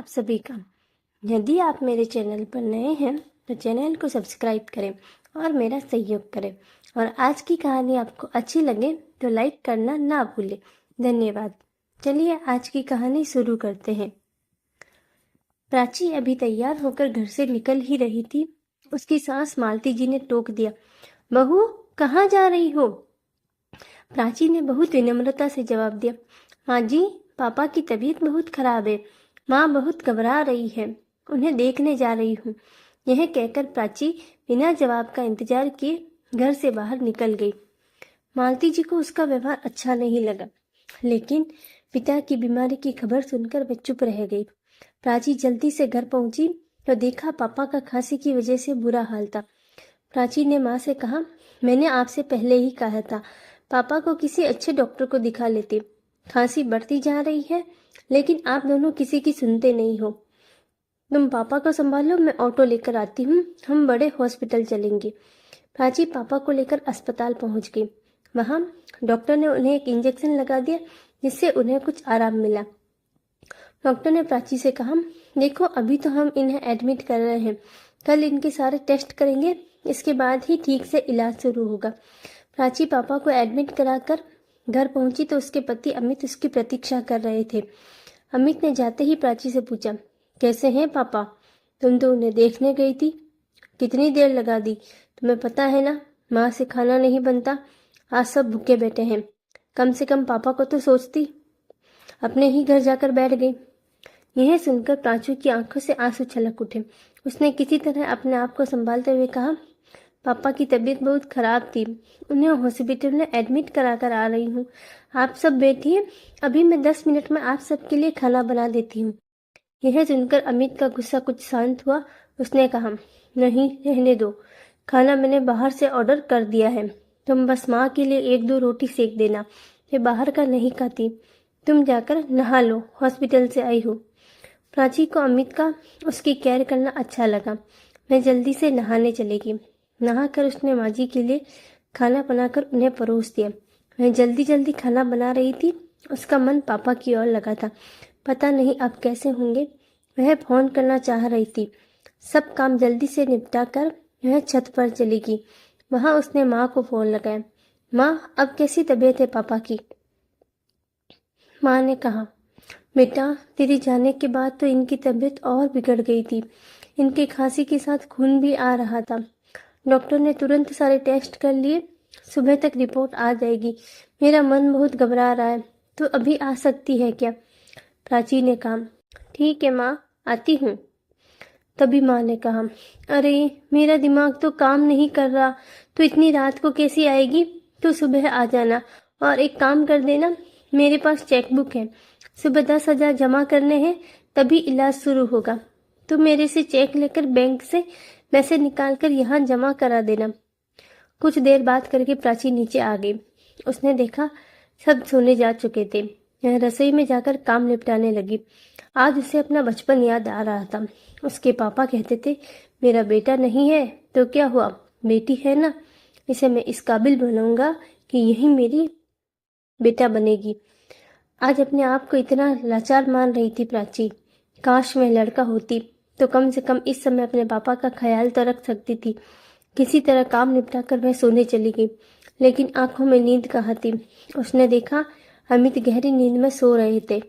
आप सभी का। यदि आप मेरे चैनल पर नए हैं तो चैनल को सब्सक्राइब करें और मेरा सहयोग करें। और आज की कहानी आपको अच्छी लगे तो लाइक करना ना भूलें। धन्यवाद। चलिए आज की कहानी शुरू करते हैं। प्राची अभी तैयार होकर घर से निकल ही रही थी, उसकी सास मालती जी ने टोक दिया, बहू कहाँ जा रही हो? प्राची ने बहुत विनम्रता से जवाब दिया, माँ जी पापा की तबीयत बहुत खराब है, माँ बहुत घबरा रही है, उन्हें देखने जा रही हूँ। यह कहकर प्राची बिना जवाब का इंतजार किए घर से बाहर निकल गई। मालती जी को उसका व्यवहार अच्छा नहीं लगा, लेकिन पिता की बीमारी की खबर सुनकर वे चुप रह गई। प्राची जल्दी से घर पहुंची तो देखा पापा का खांसी की वजह से बुरा हाल था। प्राची ने माँ से कहा, मैंने आपसे पहले ही कहा था पापा को किसी अच्छे डॉक्टर को दिखा लेते। खांसी बढ़ती जा रही है, लेकिन आप दोनों किसी की सुनते नहीं हो। तुम पापा को संभालो, मैं ऑटो लेकर आती हूँ, हम बड़े हॉस्पिटल चलेंगे। प्राची पापा को लेकर अस्पताल पहुँच गई। वहाँ डॉक्टर ने उन्हें एक इंजेक्शन लगा दिया, जिससे उन्हें कुछ आराम मिला। डॉक्टर ने प्राची से कहा, देखो अभी तो हम इन्हें एडमिट कर रहे हैं, कल इनके सारे टेस्ट करेंगे, इसके बाद ही ठीक से इलाज शुरू होगा। प्राची पापा को एडमिट कराकर घर पहुंची तो उसके पति अमित उसकी प्रतीक्षा कर रहे थे। अमित ने जाते ही प्राची से पूछा, कैसे हैं पापा? तुम तो उन्हें देखने गई थी, कितनी देर लगा दी? तुम्हें पता है ना, माँ से खाना नहीं बनता, आज सब भूखे बैठे हैं, कम से कम पापा को तो सोचती। अपने ही घर जाकर बैठ गई। यह सुनकर प्राचू की आंखों से आंसू छलक उठे। उसने किसी तरह अपने आप को संभालते हुए कहा, पापा की तबीयत बहुत खराब थी, उन्हें हॉस्पिटल में एडमिट कराकर आ रही हूँ। आप सब बैठिए, अभी मैं 10 मिनट में आप सबके लिए खाना बना देती हूँ। यह सुनकर अमित का गुस्सा कुछ शांत हुआ। उसने कहा, नहीं रहने दो, खाना मैंने बाहर से ऑर्डर कर दिया है, तुम बस माँ के लिए 1-2 रोटी सेक देना, मैं बाहर का नहीं खाती। तुम जाकर नहा लो, हॉस्पिटल से आई हो। प्राची को अमित का उसकी केयर करना अच्छा लगा। मैं जल्दी से नहाने चलेगी। नहाकर उसने माँ जी के लिए खाना बनाकर उन्हें परोस दिया। वह जल्दी जल्दी खाना बना रही थी, उसका मन पापा की ओर लगा था। पता नहीं अब कैसे होंगे। वह फोन करना चाह रही थी। सब काम जल्दी से निपटा कर वह छत पर चली गई। वहाँ उसने माँ को फोन लगाया। माँ अब कैसी तबीयत है पापा की? माँ ने कहा, बेटा तेरी जाने के बाद तो इनकी तबीयत और बिगड़ गई थी, इनकी खांसी के साथ खून भी आ रहा था। डॉक्टर ने तुरंत सारे टेस्ट कर लिए, सुबह तक रिपोर्ट आ जाएगी। मेरा मन बहुत घबरा रहा है, तो अभी आ सकती है क्या? प्राची ने कहा, ठीक है माँ, आती हूँ। तभी माँ ने कहा, अरे मेरा दिमाग तो काम नहीं कर रहा, तो इतनी रात को कैसी आएगी? तो सुबह आ जाना, और एक काम कर देना, मेरे पास चेकबुक है, सुबह 10,000 जमा करने हैं, तभी इलाज शुरू होगा। तो मेरे से चेक लेकर बैंक से पैसे निकालकर यहाँ जमा करा देना। कुछ देर बात करके प्राची नीचे आ गई। उसने देखा सब सोने जा चुके थे। वह रसोई में जाकर काम निपटाने लगी। आज उसे अपना बचपन याद आ रहा था। उसके पापा कहते थे, मेरा बेटा नहीं है तो क्या हुआ, बेटी है ना, इसे मैं इस काबिल बनाऊंगा कि यही मेरी बेटा बनेगी। आज अपने आप को इतना लाचार मान रही थी प्राची। काश मैं लड़का होती तो कम से कम इस समय अपने पापा का ख्याल तो रख सकती थी। किसी तरह काम निपटाकर वह सोने चली गई, लेकिन आंखों में नींद कहाँ थी। उसने देखा अमित गहरी नींद में सो रहे थे।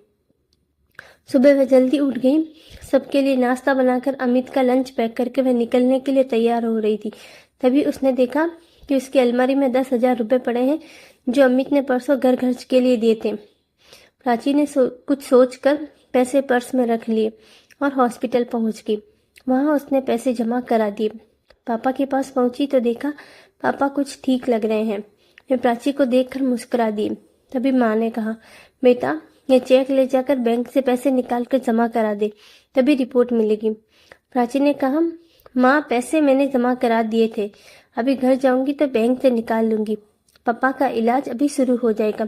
सुबह वह जल्दी उठ गई। सबके लिए नाश्ता बनाकर अमित का लंच पैक करके वह निकलने के लिए तैयार हो रही थी। तभी उसने देखा कि उसकी अलमारी में 10,000 रुपये पड़े हैं, जो अमित ने परसों घर खर्च के लिए दिए थे। प्राची ने कुछ सोचकर पैसे पर्स में रख लिए और हॉस्पिटल पहुंच गई। वहां उसने पैसे जमा करा दिए। पापा के पास पहुंची तो देखा पापा कुछ ठीक लग रहे हैं। वे प्राची को देखकर मुस्कुरा दी। तभी माँ ने कहा, बेटा ये चेक ले जाकर बैंक से पैसे निकाल कर जमा करा दे, तभी रिपोर्ट मिलेगी। प्राची ने कहा, माँ पैसे मैंने जमा करा दिए थे, अभी घर जाऊंगी तो बैंक से निकाल लूंगी, पापा का इलाज अभी शुरू हो जाएगा।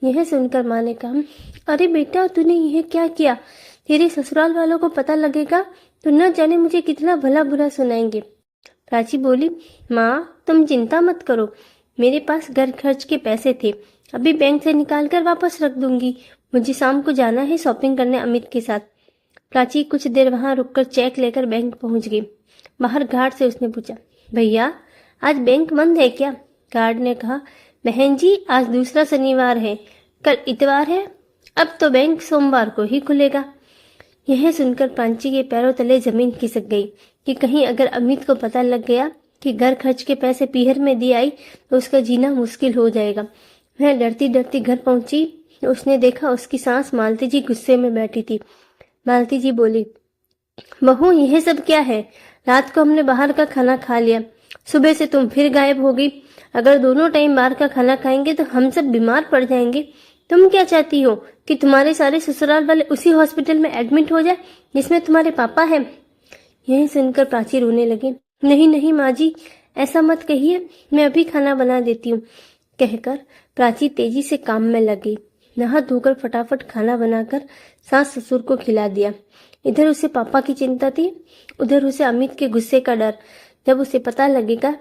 यह सुनकर माँ ने कहा, अरे बेटा तूने यह क्या किया? तेरे ससुराल वालों को पता लगेगा तो न जाने मुझे कितना भला बुरा सुनाएंगे। प्राची बोली, माँ तुम चिंता मत करो, मेरे पास घर खर्च के पैसे थे, अभी बैंक से निकाल कर वापस रख दूंगी। मुझे शाम को जाना है शॉपिंग करने अमित के साथ। प्राची कुछ देर वहां रुककर चेक लेकर बैंक पहुंच गई। बाहर गार्ड से उसने पूछा, भैया आज बैंक बंद है क्या? गार्ड ने कहा, बहन जी आज दूसरा शनिवार है, कल इतवार है, अब तो बैंक सोमवार को ही खुलेगा। यह सुनकर प्राची के पैरों तले जमीन खिसक गई कि कहीं अगर अमित को पता लग गया कि घर खर्च के पैसे पीहर में दी आई तो उसका जीना मुश्किल हो जाएगा। वह डरती डरती घर पहुंची तो उसने देखा उसकी सास मालती जी गुस्से में बैठी थी। मालती जी बोली, बहू यह सब क्या है? रात को हमने बाहर का खाना खा लिया, सुबह से तुम फिर गायब हो गई। अगर दोनों टाइम बाहर का खाना खाएंगे तो हम सब बीमार पड़ जाएंगे। तुम क्या चाहती हो कि तुम्हारे सारे ससुराल वाले उसी हॉस्पिटल में एडमिट हो जाए जिसमें तुम्हारे पापा हैं? यही सुनकर प्राची रोने लगी। नहीं नहीं माँ जी, ऐसा मत कहिए, मैं अभी खाना बना देती हूँ, कहकर प्राची तेजी से काम में लगी। नहा धोकर फटाफट खाना बनाकर सास ससुर को खिला दिया। इधर उसे पापा की चिंता थी, उधर उसे अमित के गुस्से का डर, जब उसे पता लगेगा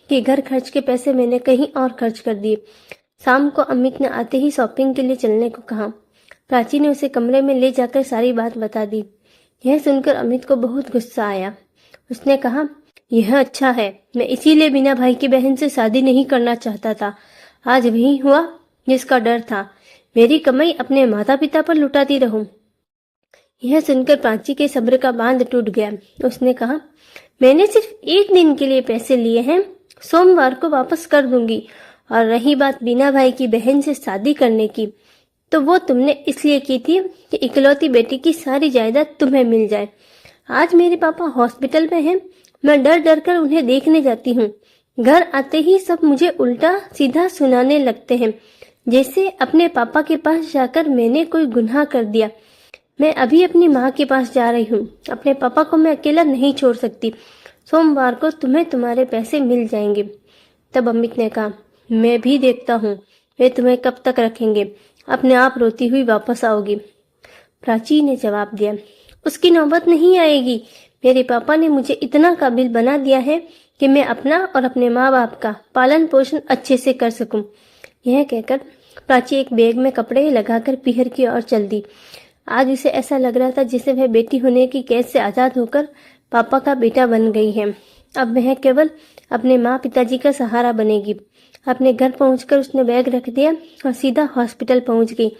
कि घर खर्च के पैसे मैंने कहीं और खर्च कर दिए। शाम को अमित ने आते ही शॉपिंग के लिए चलने को कहा। प्राची ने उसे कमरे में ले जाकर सारी बात बता दी। यह सुनकर अमित को बहुत गुस्सा आया। उसने कहा, यह अच्छा है, मैं इसीलिए बिना भाई की बहन से शादी नहीं करना चाहता था। आज वही हुआ जिसका डर था। मेरी कमाई अपने माता पिता पर लुटाती रहूं। यह सुनकर प्राची के सब्र का बांध टूट गया। उसने कहा, मैंने सिर्फ एक दिन के लिए पैसे लिए हैं, सोमवार को वापस कर दूंगी। और रही बात बीना भाई की बहन से शादी करने की, तो वो तुमने इसलिए की थी कि इकलौती बेटी की सारी जायदाद तुम्हें मिल जाए। आज मेरे पापा हॉस्पिटल में हैं, मैं डर डर कर उन्हें देखने जाती हूँ। घर आते ही सब मुझे उल्टा सीधा सुनाने लगते हैं, जैसे अपने पापा के पास जाकर मैंने कोई गुनाह कर दिया। मैं अभी अपनी माँ के पास जा रही हूँ, अपने पापा को मैं अकेला नहीं छोड़ सकती। सोमवार को तुम्हें तुम्हारे पैसे मिल जाएंगे। तब अमित ने कहा, मैं भी देखता हूँ वे तुम्हें कब तक रखेंगे, अपने आप रोती हुई वापस आओगी। प्राची ने जवाब दिया, उसकी नौबत नहीं आएगी। मेरे पापा ने मुझे इतना काबिल बना दिया है कि मैं अपना और अपने माँ बाप का पालन पोषण अच्छे से कर सकूं। यह कहकर प्राची एक बैग में कपड़े लगाकर पीहर की ओर चल दी। आज उसे ऐसा लग रहा था जैसे वह बेटी होने की कैद से आजाद होकर पापा का बेटा बन गई है। अब वह केवल अपने माँ पिताजी का सहारा बनेगी। अपने घर पहुंचकर उसने बैग रख दिया और सीधा हॉस्पिटल पहुंच गई।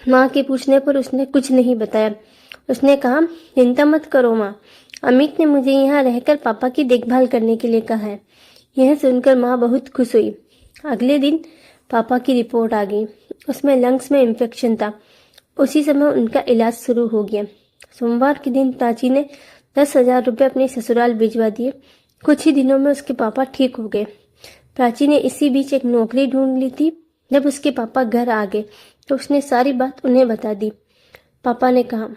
माँ के पूछने पर उसने कुछ नहीं बताया। उसने कहा, चिंता मत करो माँ, अमित ने मुझे यहाँ रहकर पापा की देखभाल करने के लिए कहा है। यह सुनकर माँ बहुत खुश हुई। अगले दिन पापा की रिपोर्ट आ गई। उसमें लंग्स में इन्फेक्शन था। उसी समय उनका इलाज शुरू हो गया। सोमवार के दिन प्राची ने 10,000 रुपये अपने ससुराल भिजवा दिए। कुछ ही दिनों में उसके पापा ठीक हो गए। प्राची ने इसी बीच एक नौकरी ढूंढ ली थी। जब उसके पापा घर आ गए तो उसने सारी बात उन्हें बता दी। पापा ने कहा,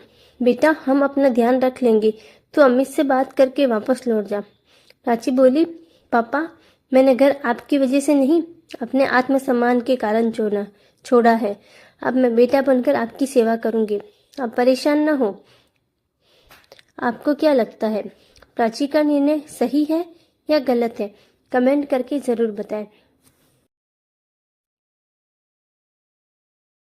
बेटा हम अपना ध्यान रख लेंगे, तो अमित से बात करके वापस लौट जा। प्राची बोली, पापा मैंने घर आपकी वजह से नहीं, अपने आत्मसम्मान के कारण छोड़ा है। अब मैं बेटा बनकर आपकी सेवा करूंगी, आप परेशान न हो। आपको क्या लगता है, प्राची का निर्णय सही है या गलत है? कमेंट करके ज़रूर बताएं।